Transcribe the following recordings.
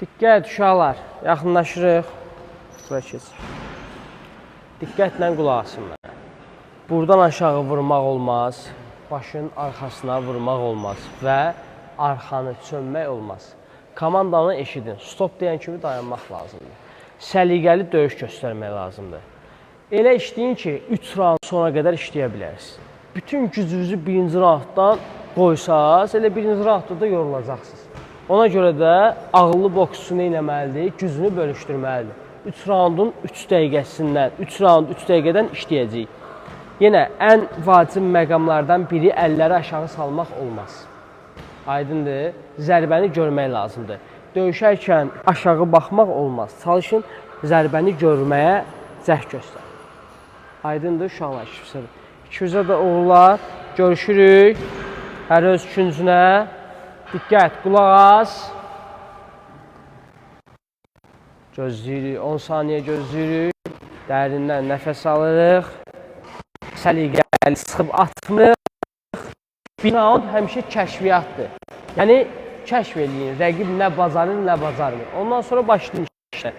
Diqqət uşaqlar, yaxınlaşırıq. Bura keç. Diqqətlə qulaq asınlar. Buradan aşağı vurmaq olmaz, başın arxasına vurmaq olmaz və arxanı çönmək olmaz. Komandanı eşidin, stop deyən kimi dayanmaq lazımdır. Səliqəli döyüş göstərmək lazımdır. Elə işləyin ki, 3 raund sonra qədər işləyə bilərsiniz. Bütün gücünüzü birinci raunddan qoysaz, elə birinci raundda da yorulacaqsınız. Ona görə də ağıllı boksçu nə etməlidir? Gücünü bölüşdürməlidir. 3 raundun 3 dəqiqəsindən, 3 raund 3 dəqiqədən işləyəcəyik. Yenə ən vacib məqamlardan biri əlləri aşağı salmaq olmaz. Aydındır, zərbəni görmək lazımdır. Döyüşərkən aşağı baxmaq olmaz. Çalışın zərbəni görməyə cəhd göstər. Aydındır, uşaqlar, ikimizə də uğurlar. Görüşürük. Hər öz küncünə. Diqqət, qulaq as. Gözləyirik, 10 saniyə gözləyirik. Dərindən nəfəs alırıq. Səliqəli sıxıb atmırıq. Bir raund həmişə kəşfiyyatdır. Yəni, kəşf eləyin. Rəqib nə bacarır, nə bacarmır. Ondan sonra başlayın işlə.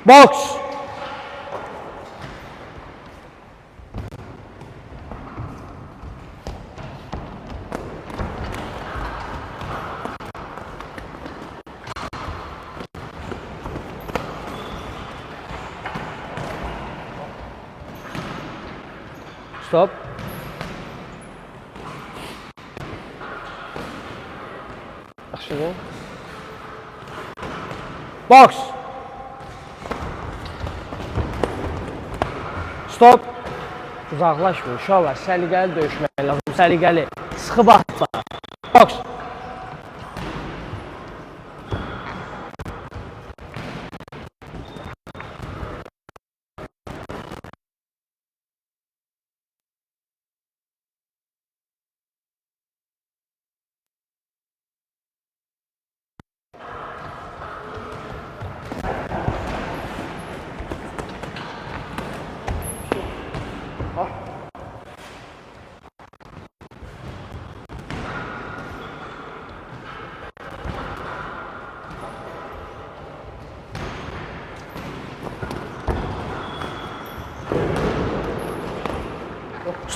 Boks! Stop. Yaxşıdır. Boks. Stop. Uzaqlaşmır. Uşaqlar, səliqəli döyüşmək lazım. Səliqəli. Sıxıb atma. Boks.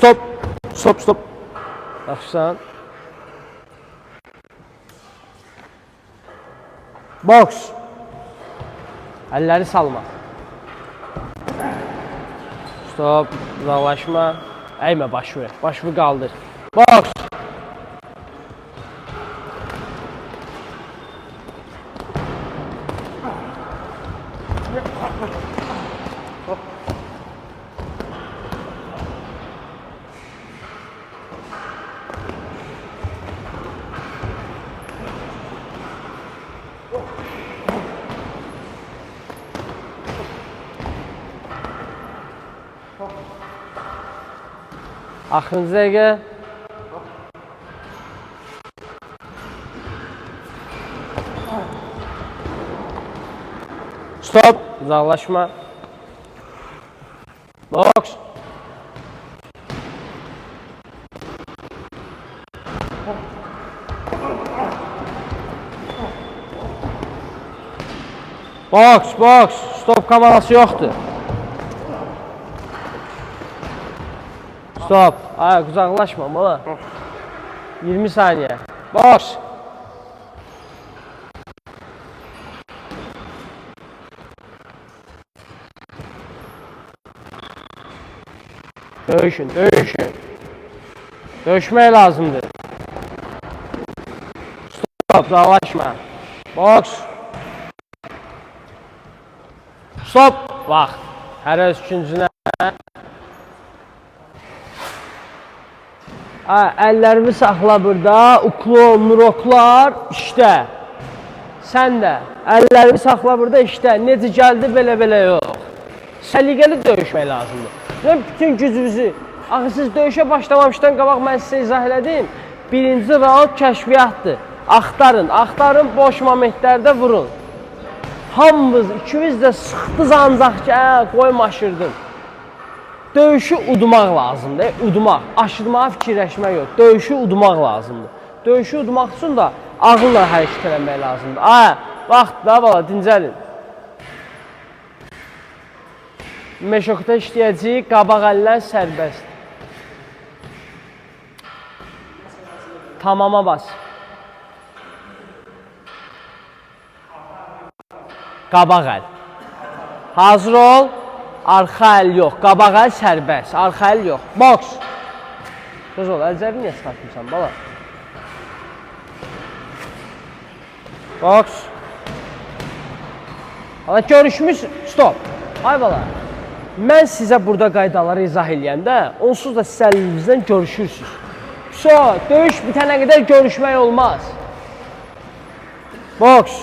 Stop. Stop, stop. Yaxşısan. Boks. Əlləri salma. Stop. Uzaqlaşma. Əymə başı. Başını qaldır. Boks. Axırıncı dəqiqə. Stop. Uzaqlaşma. Boks. Boks, boks. Stop kamerası yoxdur. Stop. Ayak uzaqlaşma bala. 20 saniyə. Boks. Döyüşün, döyüşün. Döyüşmək lazımdır. Stop, uzaqlaşma. Boks. Stop. Vaxt. Hər öz üçüncünə. Əllərimi saxla burada, uklo, muroklar, işdə. Sən də, əllərimi saxla burada, işdə. Necə gəldi, belə-belə yox. Səliqəli döyüşmək lazımdır. Bütün gücünüzü, axı siz döyüşə başlamamışdan qabaq mən sizə izah elədim. Birinci raund kəşfiyyatdır. Axtarın, axtarın, boş momentlərdə vurun. Hamınız, ikiniz də sıxdınız ancaq ki, qoyum aşırdın. Döyüşü udmaq lazımdır, udmaq. Aşırmağa fikirləşmək yox, döyüşü udmaq lazımdır. Döyüşü udmaq üçün də ağılla hərəkət eləmək lazımdır. Vaxt da bala, dincəlin. Meşokda işləyəcəyik, qabaq əllər sərbəst. Tamama bas. Qabaq əl. Hazır ol. Arxa əl yox. Qabaq əl sərbəst. Arxa əl yox. Boks. Söz ol, əlcəbi niyə çıxartmışsan bala? Boks. Bala görüşmüş. Stop. Ay bala. Mən sizə burada qaydaları izah eləyəndə, onsuz da siz əlinizdən görüşürsünüz. Döyüş bitənə qədər görüşmək olmaz. Boks.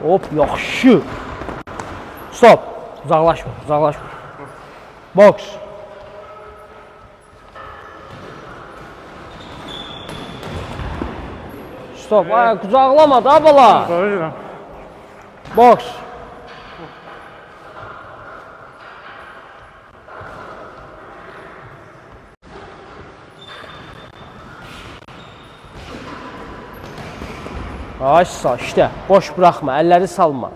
Hop, yaxşı. Stop. Uzaqlaşma, uzaqlaşma. Boks. Stop. Ay, qucaqlama da bala. Boks. Aşsa, işte. Boş bırakma, əlləri salma.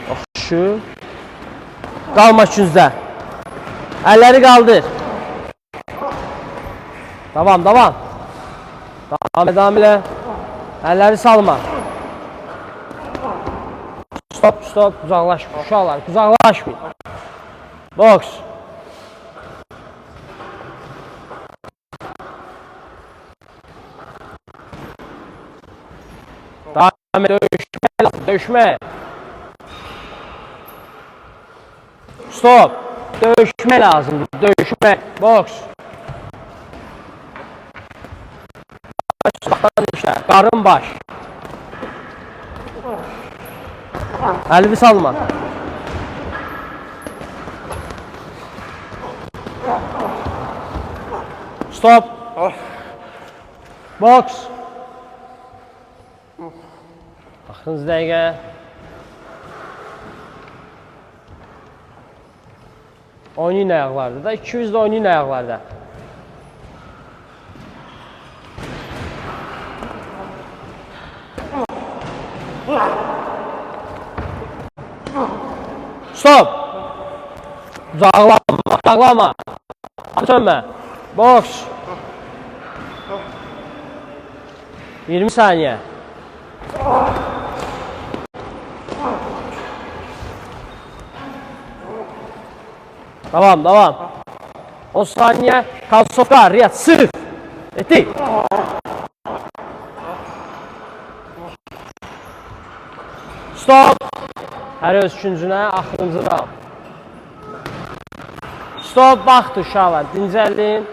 Yaxşı. Qalma üçüncdə. Əlləri qaldır. Davam, davam. Davam elə. Əlləri salma. Stop, stop. Uzaqlaşma. Uşaqlar, uzaqlaşmayın. Boks. Davam et, döyüşmək. Stop. Döyüşmək lazımdır, döyüşmək. Boks. Qarın baş. Əlvi salma. Stop. Boks. Baxınız dəqiqə. Oynayın ayaqlarda da. 200 də oynayın ayaqlarda. Stop. Uzaqlama. Uzaqlama. Sönmə. Boks. 20 saniyə. Davam, davam. 10 saniyə. Kalsovka, Riyad, sırf. Etdik. Stop. Hər öz üçüncünə, axırıncı round. Stop, baxdı uşaqlar. Dincəlin.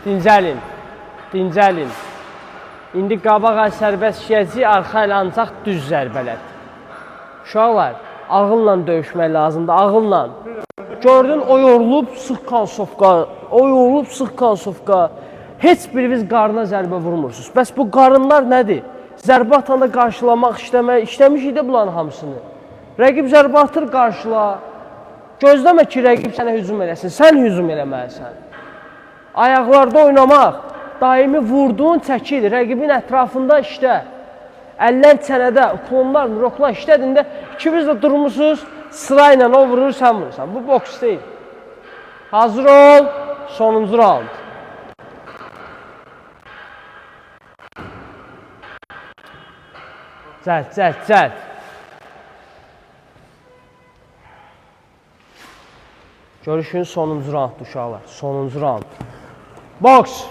Dincəlin. Dincəlin. İndi qabaq əl sərbəst işləyəcək, arxa əl ancaq düz zərbələr. Uşaqlar, ağılla döyüşmək lazımdır, ağılla. Gördün, o yorulub, sıx kalsovka, o yorulub, sıx kalsovka. Heç biriniz qarına zərbə vurmursunuz. Bəs bu qarınlar nədir? Zərbə atanda qarşılamaq, işləmiş idi bunların hamısını. Rəqib zərbə atır, qarşıla. Gözləmə ki, rəqib sənə hücum eləsin, sən hücum eləməlisən. Ayaqlarda oynamaq, daimi vurduğun çəkil, rəqibin ətrafında işlə. Əllər çənədə, uklonlar, roklar işlədində ikiniz də durmuşsunuz, sırayla o vurur, sən vurursan. Bu boks deyil. Hazır ol, sonuncu round. Cəld, cəld, cəld. Görüşün sonuncu round uşaqlar, sonuncu round. Boks.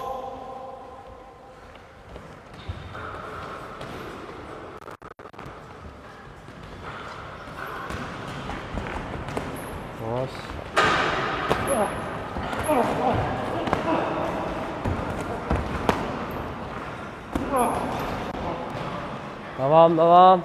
Devam, devam.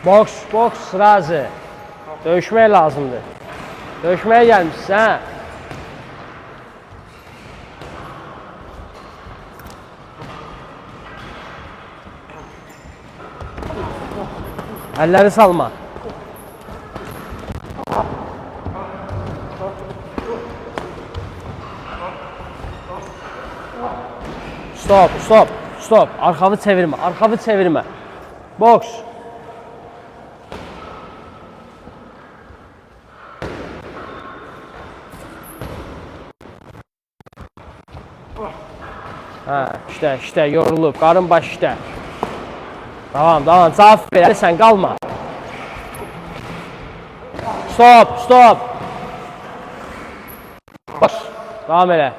Boks, boks, razı. Döyüşmək lazımdır. Döyüşməyə gəlmişsin, hə? Əlləri salma. Stop, stop, stop. Arxavı çevirmə, arxavı çevirmə. Boks. Hə, işlə, yorulub, qarın baş işlə. Tamam, cavab verərsən, qalma. Stop, stop. Boks, davam elə.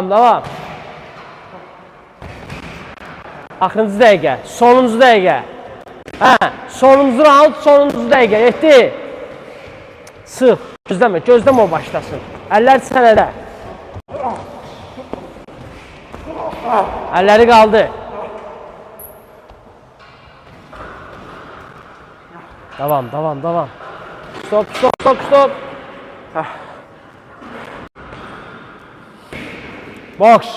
Davam. Axırıncı dəqiqə, sonuncu dəqiqə. Hə, sonuncu round, sonuncu dəqiqə. Yetdi. Sıx, gözləmə o başlasın. Əllər sənədə. Əlləri qaldı. Davam. Stop. Boks.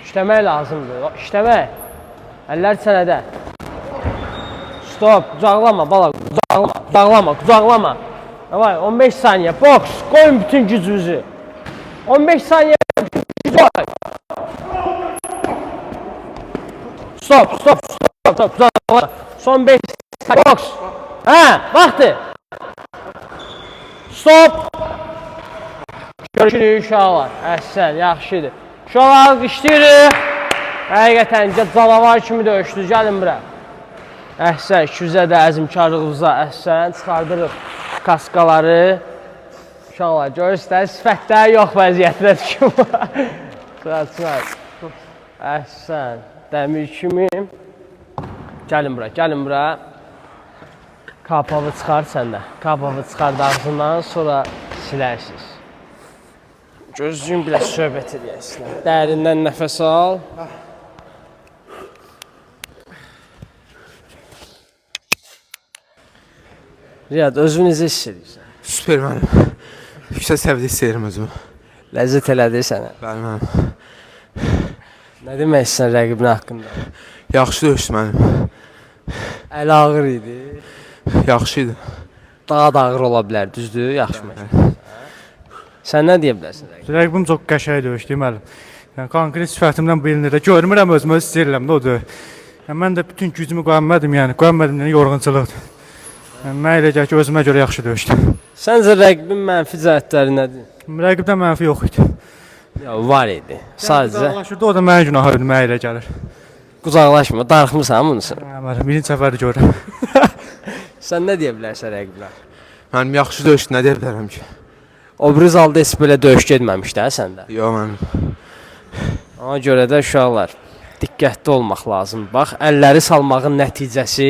İşləmək lazımdır. İşləmək. Əllər sənədə. Stop. Qucaqlama, bala. Qucaqlama. Davay, 15 saniyə. Boks. Qoyun bütün gücünüzü. 15 saniyə. Gücü. Stop. Qucaqlama. Son 5 saniyə. Boks. Hə, vaxtı. Stop. Görüşürük uşaqlar. Əhsən, yaxşıdır. Uşaqlar alqışlayırıq. Həqiqətən canavar kimi döyüşdü. Gəlin bura. Əhsən, ikizə də əzmkarlığınıza əhsən. Çıxardırıq kaskaları. Uşaqlar, görürsünüz, sifətləri yox vəziyyətdə ki. Çıxar. Əhsən, dəmir kimi. Gəlin bura. Kapavı çıxar səndə. Kapavı çıxar ağzından, sonra silərsiniz. Gözlüyün bilə söhbət edəyəsinlər. Dərindən nəfəs al. Riyad, özünü necə hiss edirsən? Süper mənim. Yüksək səviyyə hiss edirəm özümü. Ləzzət elədir sənə. Bəli mənim. Nə demək istəyirsən rəqibin haqqında? Yaxşı döyüşdü mənim. Əli ağır idi. Yaxşı idi. Daha da ağır ola bilər, düzdür? Yaxşı məşqdir. Sən nə deyə bilərsən? Rəqibim çox qəşəng döyüşdü müəllim. Yəni konkret sifətimdən bilinir də. Görmürəm özümü hiss edirəm də o döyüş. Yəni mən də bütün gücümü qoymadım, yorğunçuluqdur. Yəni mən elə gəl ki, özümə görə yaxşı döyüşdüm. Səncə rəqibin mənfi cəhətləri nədir? Rəqibdə mənfi yox idi. Ya var idi. Sadəcə Qucaqlaşırdı, o da mənə günah idi, mənə elə gəlir. qucaqlaşma, darıxmısan bunun. Mənim birinci səfəri görürəm. Sən nə deyə bilərsən rəqiblər? Mənim yaxşı döyüşdü, nə deyə bilərəm ki? Obraz halda heç belə döyüş getməmişdi hə səndə? Yox mənim. Ona görə də uşaqlar diqqətli olmaq lazım. Bax, əlləri salmağın nəticəsi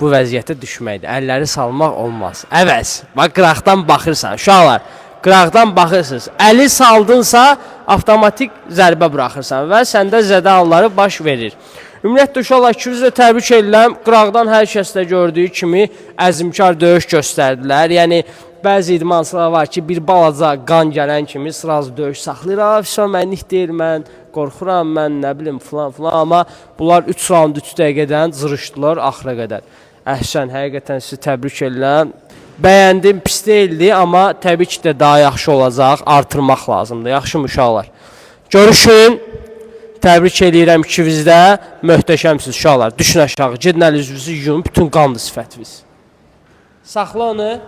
bu vəziyyətə düşməkdir. Əlləri salmaq olmaz. Əvəz, bax qıraqdan baxırsan, uşaqlar, qıraqdan baxırsınız. Əli saldınsa, avtomatik zərbə buraxırsan və səndə zədə halları baş verir. Ümumiyyətlə, uşaqlar, ikinizi də təbrik edirəm. Qıraqdan hər kəsdə gördüyü kimi əzmkar döyüş göstərdilər. Yəni, bəzi idmançılar var ki, bir balaca qan gələn kimi sırası döyüş saxlayır. Afişan mənlik deyil, mən qorxuram, mən nə bilim, filan. Amma bunlar 3 round 3 dəqiqədən zırışdılar axıra qədər. Əhsən, həqiqətən sizi təbrik edirəm. Bəyəndim, pis deyildi, amma təbii ki də daha yaxşı olacaq, artırmaq lazımdır. Yaxşı mı uşaqlar? Görüşün. Təbrik edirəm ikiniz də. Möhtəşəmsiniz uşaqlar. Düşün aşağı, gedin əlinizi yuyun, bütün qanlı sifətiniz. Saxla onu.